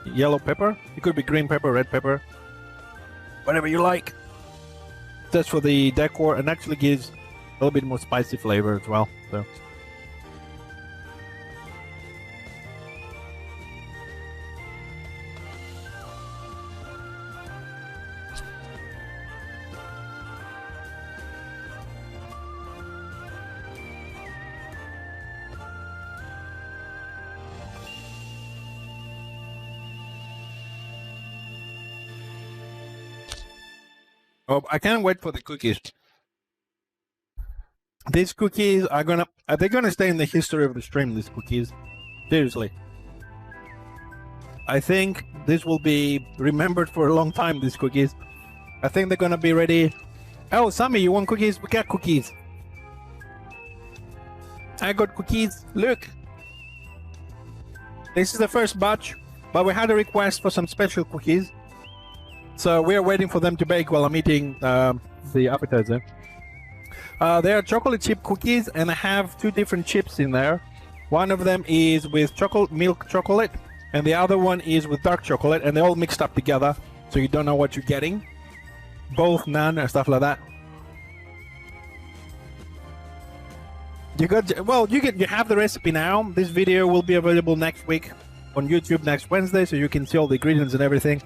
yellow pepper. It could be green pepper, red pepper, whatever you like. Just for the decor, and actually gives a little bit more spicy flavor as well. So. Oh, I can't wait for the cookies. These cookies are they're gonna stay in the history of the stream, these cookies. Seriously. I think this will be remembered for a long time, these cookies. I think they're gonna be ready. Oh, Sammy, you want cookies? We got cookies. I got cookies. Look. This is the first batch, but we had a request for some special cookies. So we're waiting for them to bake while I'm eating the appetizer. They are chocolate chip cookies, and I have two different chips in there. One of them is with milk chocolate, and the other one is with dark chocolate, and they're all mixed up together, so you don't know what you're getting. Both naan and stuff like that. You have the recipe now. This video will be available next week on YouTube next Wednesday, so you can see all the ingredients and everything.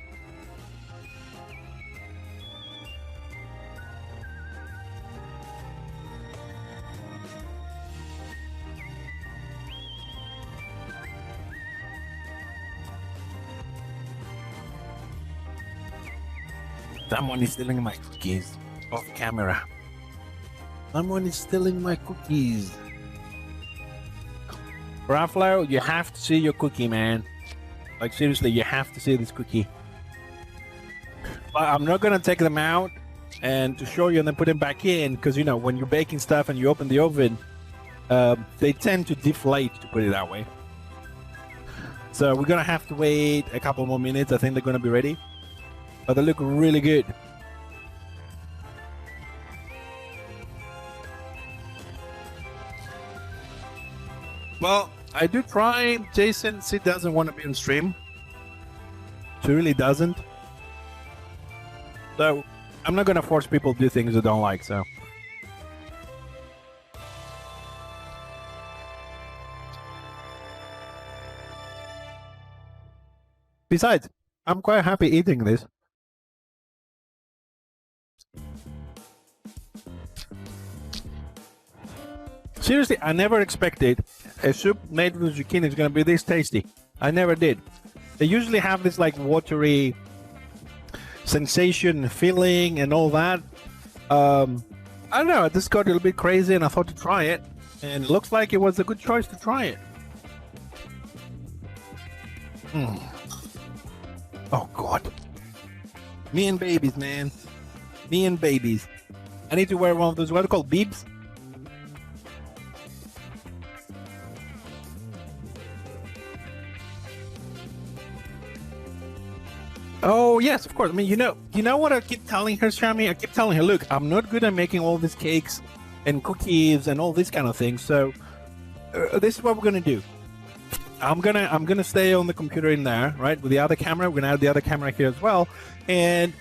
Someone is stealing my cookies off camera. Someone is stealing my cookies. Raffalo, you have to see your cookie, man. Like, seriously, you have to see this cookie. But I'm not gonna take them out and to show you and then put them back in, because, you know, when you're baking stuff and you open the oven, they tend to deflate, to put it that way. So we're gonna have to wait a couple more minutes. I think they're gonna be ready. But they look really good. Well, I do try. Jason, she doesn't want to be on stream. She really doesn't. So I'm not gonna force people to do things they don't like, so. Besides, I'm quite happy eating this. Seriously, I never expected a soup made with zucchini is gonna be this tasty. I never did. They usually have this like watery sensation, feeling, and all that. I don't know. I just got a little bit crazy, and I thought to try it, and it looks like it was a good choice to try it. Oh God, me and babies, man, me and babies. I need to wear one of those, what are they called, beebs? Oh yes, of course. I mean, you know what I keep telling her, Shami? I keep telling her, look, I'm not good at making all these cakes and cookies and all these kind of things. So this is what we're gonna do. I'm gonna stay on the computer in there, right, with the other camera. We're gonna add the other camera here as well. And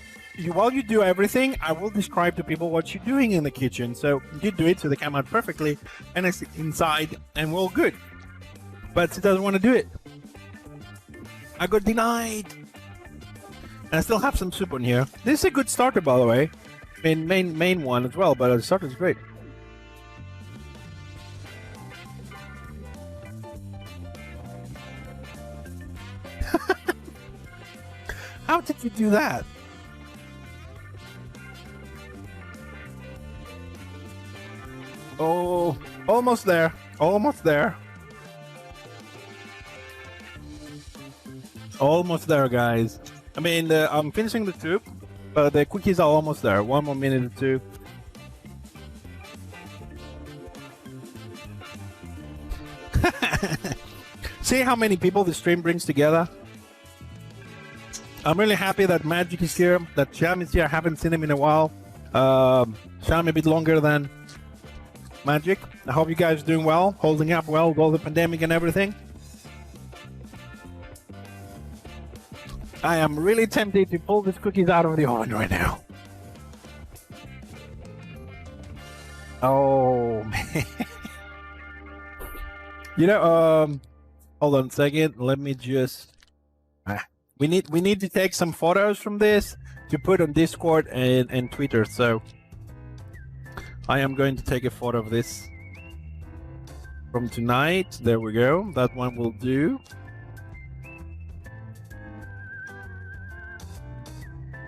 while you do everything, I will describe to people what you're doing in the kitchen. So you do it so they come out perfectly, and I sit inside, and we're all good. But she doesn't want to do it. I got denied. And I still have some soup on here. This is a good starter, by the way. I mean, main one as well, but the starter is great. How did you do that? Oh, almost there. Almost there. Almost there, guys. I mean, I'm finishing the soup, but the cookies are almost there. One more minute or two. See how many people the stream brings together? I'm really happy that Magic is here, that Sham is here. I haven't seen him in a while. Sham a bit longer than Magic. I hope you guys are doing well, holding up well with all the pandemic and everything. I am really tempted to pull these cookies out of the oven right now. Oh man. You know, hold on a second. Let me just. We need to take some photos from this to put on Discord and Twitter. So I am going to take a photo of this from tonight. There we go. That one will do.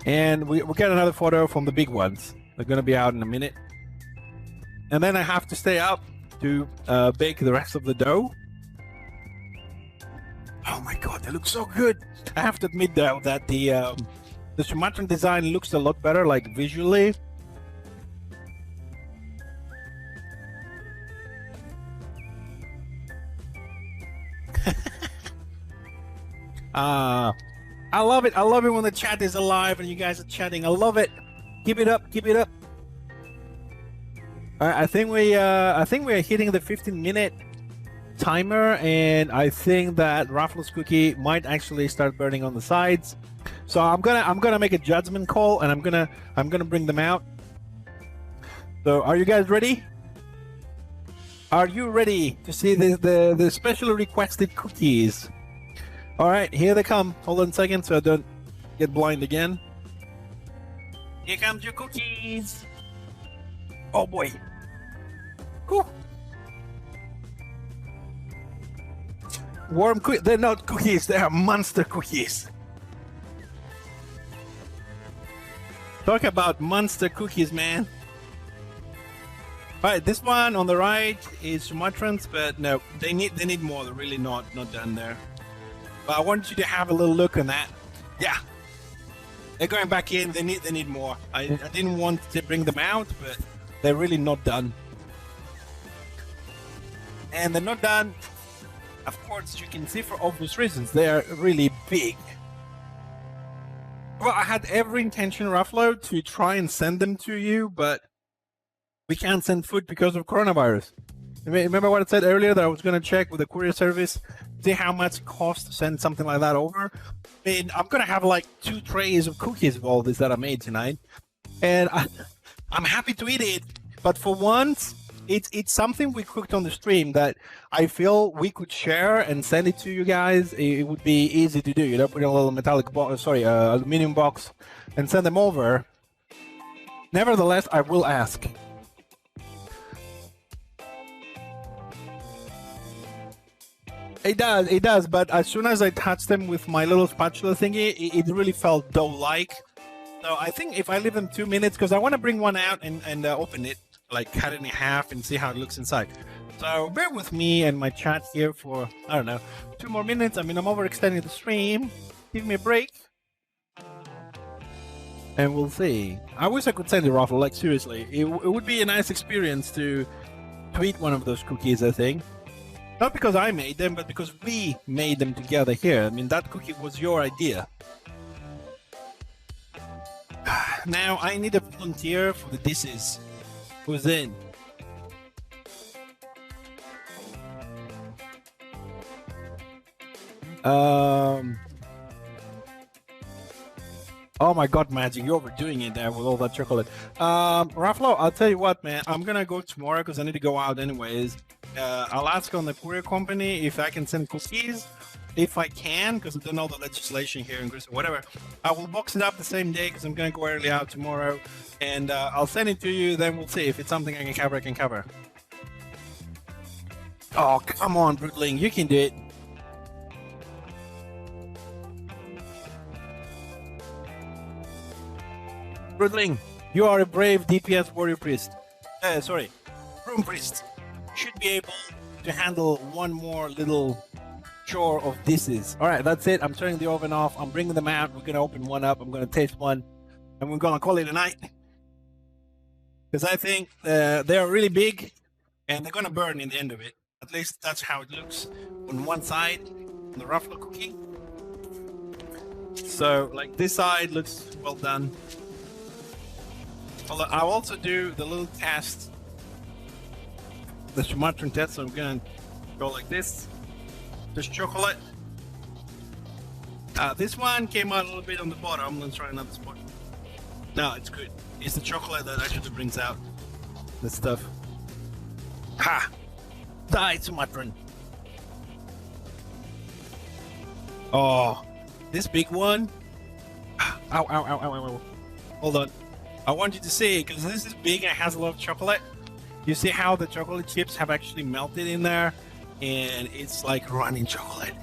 And we get another photo from the big ones. They're gonna be out in a minute. And then I have to stay up to bake the rest of the dough. Oh my god, they look so good. I have to admit though that the Sumatran design looks a lot better, like visually. I love it. I love it when the chat is alive and you guys are chatting. I love it. Keep it up. Keep it up. All right, I think we are hitting the 15-minute timer, and I think that Ruffles cookie might actually start burning on the sides. So I'm gonna make a judgment call, and I'm gonna bring them out. So are you guys ready? Are you ready to see the specially requested cookies? All right, here they come. Hold on a second so I don't get blind again. Here comes your cookies. Oh boy. Whew. Warm cookies. They're not cookies, they are monster cookies. Talk about monster cookies, man. All right, this one on the right is Sumatrans, but no, they need more. They're really not done there. But I want you to have a little look on that. Yeah, they're going back in. They need more. I didn't want to bring them out, but they're really not done. And they're not done, of course, you can see for obvious reasons. They are really big. Well, I had every intention, Ruffalo, to try and send them to you, but we can't send food because of coronavirus. Remember what I said earlier, that I was going to check with the courier service, see how much it costs to send something like that over. I mean, I'm going to have like 2 trays of cookies of all this that I made tonight. And I'm happy to eat it, but for once, it's something we cooked on the stream that I feel we could share and send it to you guys. It would be easy to do, you know, put in a little metallic box, aluminum box, and send them over. Nevertheless, I will ask. It does, but as soon as I touch them with my little spatula thingy, it really felt dough-like. So I think if I leave them 2 minutes, because I want to bring one out and open it, like cut it in half and see how it looks inside. So bear with me and my chat here for, I don't know, 2 more minutes. I mean, I'm overextending the stream. Give me a break. And we'll see. I wish I could send it, Ruffle, like seriously. It would be a nice experience to eat one of those cookies, I think. Not because I made them, but because we made them together here. I mean, that cookie was your idea. Now, I need a volunteer for the dishes. Who's in? Oh my god, Magic, you're overdoing it there with all that chocolate. Ruffalo, I'll tell you what, man. I'm gonna go tomorrow because I need to go out anyways. I'll ask on the courier company if I can send cookies. If I can, because I don't know the legislation here in Greece or whatever. I will box it up the same day because I'm gonna go early out tomorrow. And I'll send it to you, then we'll see if it's something I can cover, I can cover. Oh, come on, Broodling, you can do it. Broodling, you are a brave DPS warrior priest. Room priest. Should be able to handle one more little chore of dishes. All right, that's it. I'm turning the oven off. I'm bringing them out. We're going to open one up. I'm going to taste one. And we're going to call it a night. Because I think they are really big and they're going to burn in the end of it. At least that's how it looks on one side, on the Ruffalo cookie. So, like, this side looks well done. I'll also do the little test, the Sumatran test. So I'm going to go like this. Just chocolate. This one came out a little bit on the bottom. I'm going to try another spot. No, it's good. It's the chocolate that actually brings out the stuff. Ha! Die, Sumatran. Oh, this big one. Ow, ow, ow, ow, ow, ow. Hold on. I want you to see, because this is big and it has a lot of chocolate. You see how the chocolate chips have actually melted in there? And it's like running chocolate.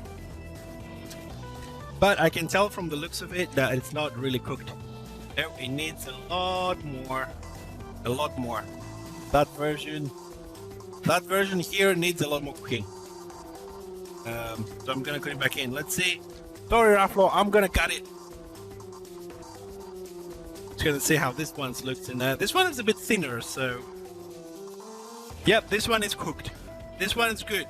But I can tell from the looks of it that it's not really cooked. Oh, it needs a lot more. A lot more. That version here needs a lot more cooking. So I'm gonna put it back in. Let's see. Sorry, Raflo, I'm gonna cut it. Just gonna see how this one's looks. And this one is a bit thinner, so. Yep, this one is cooked. This one is good.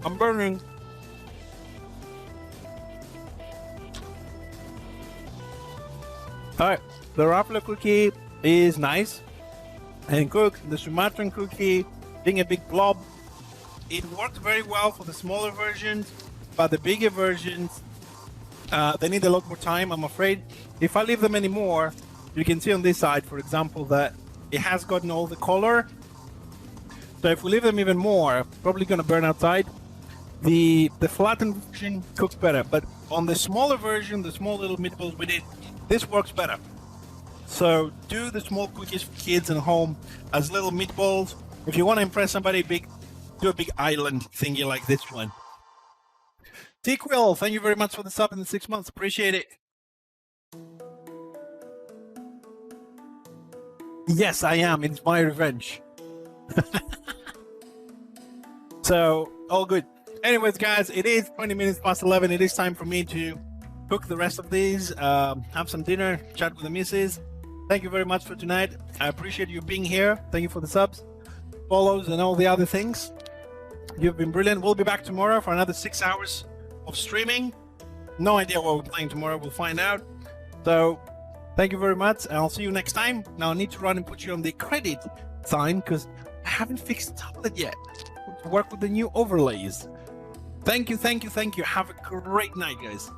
I'm burning. Alright, the Rafla cookie is nice and cooked. The Sumatran cookie being a big blob, it worked very well for the smaller versions, but the bigger versions, they need a lot more time, I'm afraid. If I leave them anymore, you can see on this side, for example, that it has gotten all the color. So if we leave them even more, probably going to burn outside. The flattened version cooks better, but on the smaller version, the small little meatballs we did, this works better. So do the small cookies for kids at home as little meatballs. If you want to impress somebody big, do a big island thingy like this one. Sequel, thank you very much for the sub in the 6 months. Appreciate it. Yes, I am. It's my revenge. So, all good. Anyways, guys, it is 20 minutes past 11. It is time for me to cook the rest of these, have some dinner, chat with the missus. Thank you very much for tonight. I appreciate you being here. Thank you for the subs, follows, and all the other things. You've been brilliant. We'll be back tomorrow for another 6 hours of streaming. No idea what we're playing tomorrow. We'll find out. So, thank you very much, and I'll see you next time. Now, I need to run and put you on the credit sign because I haven't fixed the tablet yet to work with the new overlays. Thank you, thank you, thank you. Have a great night, guys.